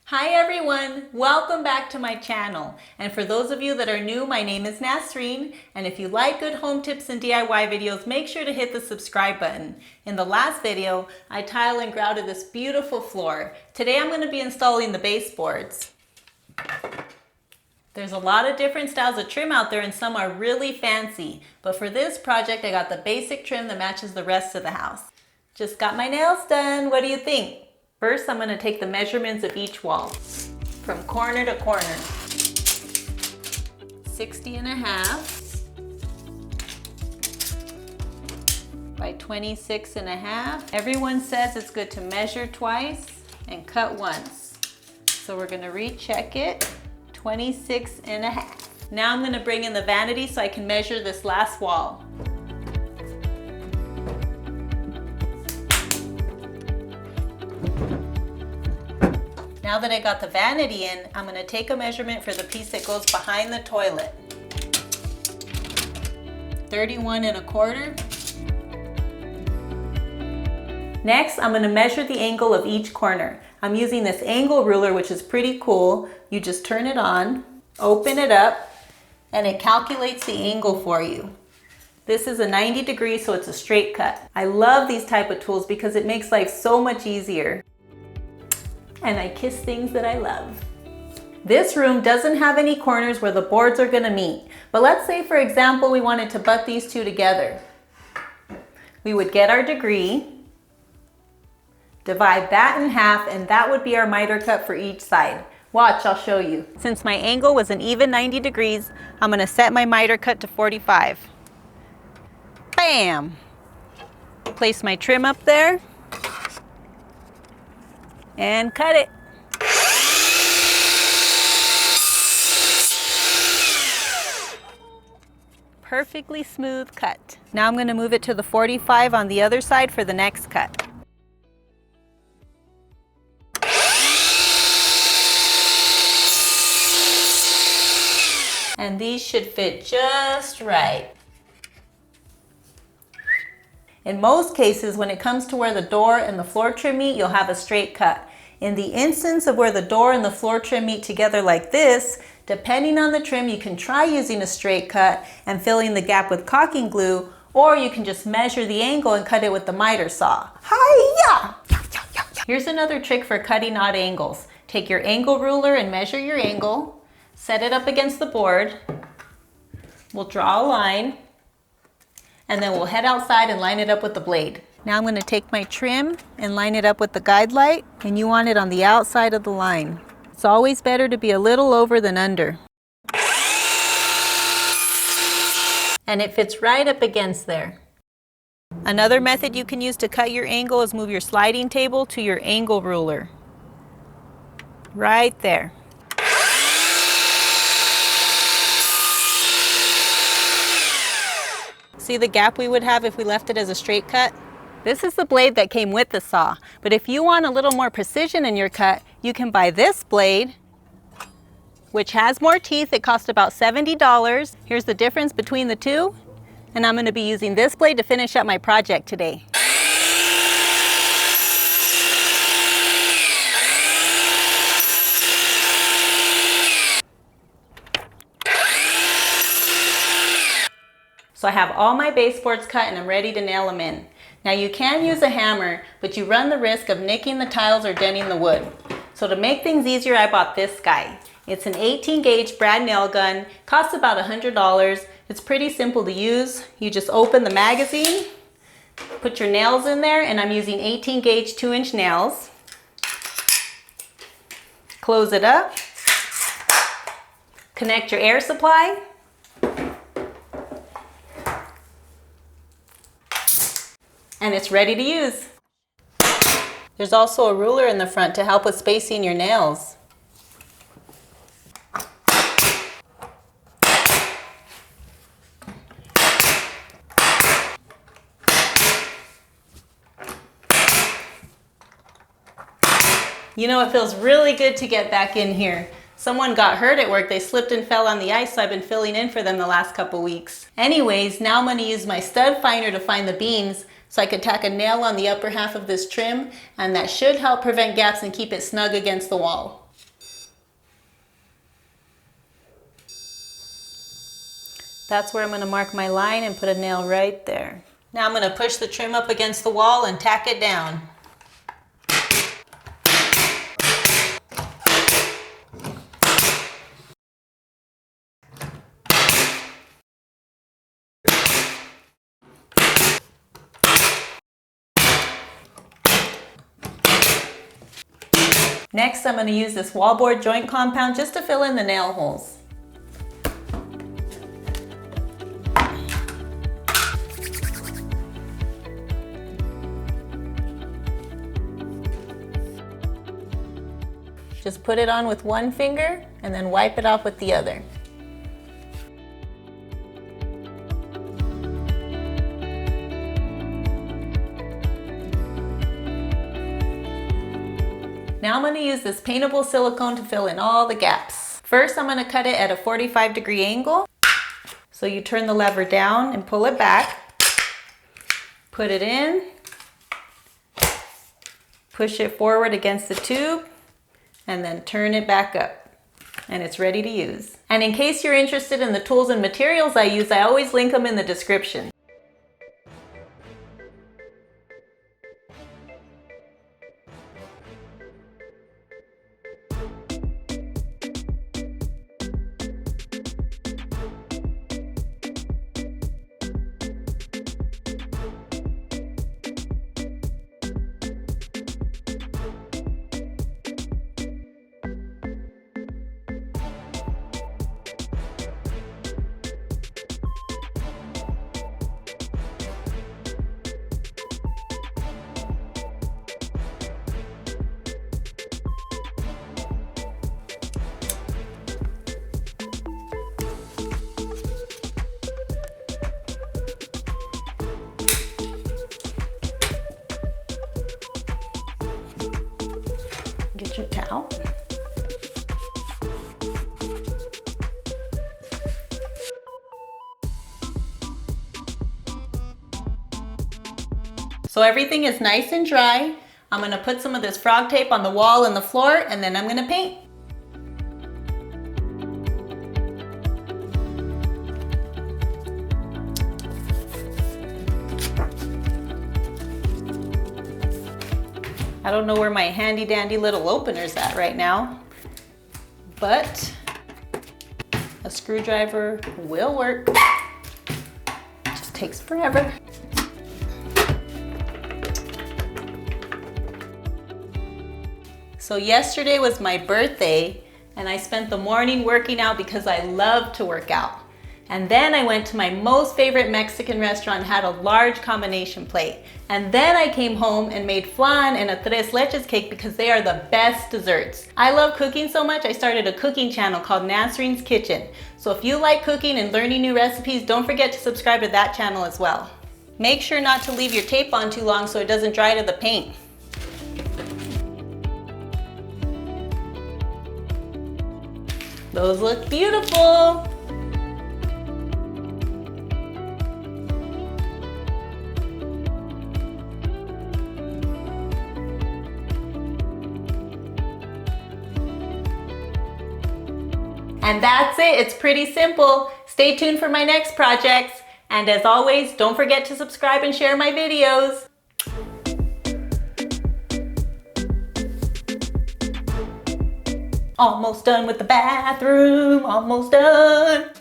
Hi everyone, welcome back to my channel. And for those of you that are new, my name is Nasreen. And if you like good home tips and DIY videos, make sure to hit the subscribe button. In the last video, I tile and grouted this beautiful floor. Today I'm going to be installing the baseboards. There's a lot of different styles of trim out there and some are really fancy. But for this project, I got the basic trim that matches the rest of the house. Just got my nails done. What do you think? First, I'm going to take the measurements of each wall from corner to corner. 60.5 by 26.5. Everyone says it's good to measure twice and cut once. So we're going to recheck it. 26.5. Now I'm going to bring in the vanity so I can measure this last wall. Now that I got the vanity in, I'm going to take a measurement for the piece that goes behind the toilet. 31.25. Next, I'm going to measure the angle of each corner. I'm using this angle ruler, which is pretty cool. You just turn it on, open it up, and it calculates the angle for you. This is a 90 degrees, so it's a straight cut. I love these type of tools because it makes life so much easier. And I kiss things that I love. This room doesn't have any corners where the boards are gonna meet. But let's say, for example, we wanted to butt these two together. We would get our degree, divide that in half, and that would be our miter cut for each side. Watch, I'll show you. Since my angle was an even 90 degrees, I'm gonna set my miter cut to 45. Bam! Place my trim up there. And cut it. Perfectly smooth cut. Now I'm going to move it to the 45 on the other side for the next cut. And these should fit just right. In most cases, when it comes to where the door and the floor trim meet, you'll have a straight cut. In the instance of where the door and the floor trim meet together like this, depending on the trim, you can try using a straight cut and filling the gap with caulking glue, or you can just measure the angle and cut it with the miter saw. Hi-ya! Here's another trick for cutting odd angles. Take your angle ruler and measure your angle, set it up against the board. We'll draw a line. And then we'll head outside and line it up with the blade. Now I'm going to take my trim and line it up with the guide light, and you want it on the outside of the line. It's always better to be a little over than under. And it fits right up against there. Another method you can use to cut your angle is move your sliding table to your angle ruler. Right there. See the gap we would have if we left it as a straight cut? This is the blade that came with the saw, but if you want a little more precision in your cut, you can buy this blade, which has more teeth. It cost about $70. Here's the difference between the two, and I'm going to be using this blade to finish up my project today. So I have all my baseboards cut and I'm ready to nail them in. Now you can use a hammer, but you run the risk of nicking the tiles or denting the wood. So to make things easier, I bought this guy. It's an 18 gauge brad nail gun, costs about $100. It's pretty simple to use. You just open the magazine, put your nails in there, and I'm using 18 gauge 2-inch nails. Close it up, connect your air supply, and it's ready to use. There's also a ruler in the front to help with spacing your nails. You know, it feels really good to get back in here. Someone got hurt at work. They slipped and fell on the ice, so I've been filling in for them the last couple weeks. Anyways, now I'm going to use my stud finder to find the beams so I could tack a nail on the upper half of this trim, and that should help prevent gaps and keep it snug against the wall. That's where I'm going to mark my line and put a nail right there. Now I'm going to push the trim up against the wall and tack it down. Next, I'm going to use this wallboard joint compound just to fill in the nail holes. Just put it on with one finger and then wipe it off with the other. Now I'm going to use this paintable silicone to fill in all the gaps. First, I'm going to cut it at a 45-degree angle. So you turn the lever down and pull it back. Put it in. Push it forward against the tube and then turn it back up. And it's ready to use. And in case you're interested in the tools and materials I use, I always link them in the description. Get your towel. So everything is nice and dry. I'm going to put some of this frog tape on the wall and the floor, and then I'm going to paint. I don't know where my handy dandy little opener's at right now, but a screwdriver will work. Just takes forever. So yesterday was my birthday and I spent the morning working out because I love to work out. And then I went to my most favorite Mexican restaurant and had a large combination plate. And then I came home and made flan and a tres leches cake because they are the best desserts. I love cooking so much, I started a cooking channel called Nasreen's Kitchen. So if you like cooking and learning new recipes, don't forget to subscribe to that channel as well. Make sure not to leave your tape on too long so it doesn't dry to the paint. Those look beautiful. And that's it, it's pretty simple. Stay tuned for my next projects. And as always, don't forget to subscribe and share my videos. Almost done with the bathroom, almost done.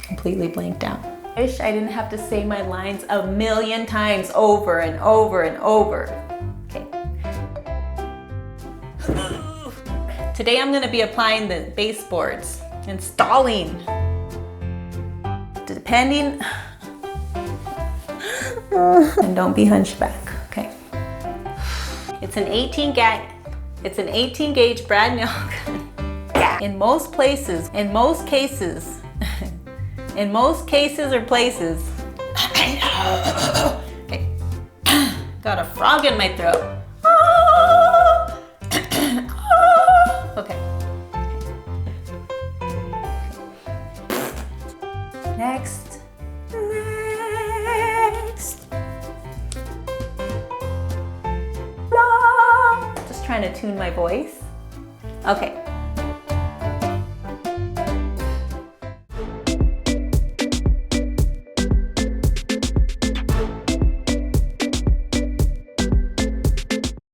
Completely blanked out. I wish I didn't have to say my lines a million times over and over and over. Okay. Today I'm going to be applying the baseboards, installing. Depending. And don't be hunchback. Okay. It's an 18 gauge brad nail gun. In most places, in most cases or places. Okay. Got a frog in my throat. Okay. Next. Just trying to tune my voice. Okay.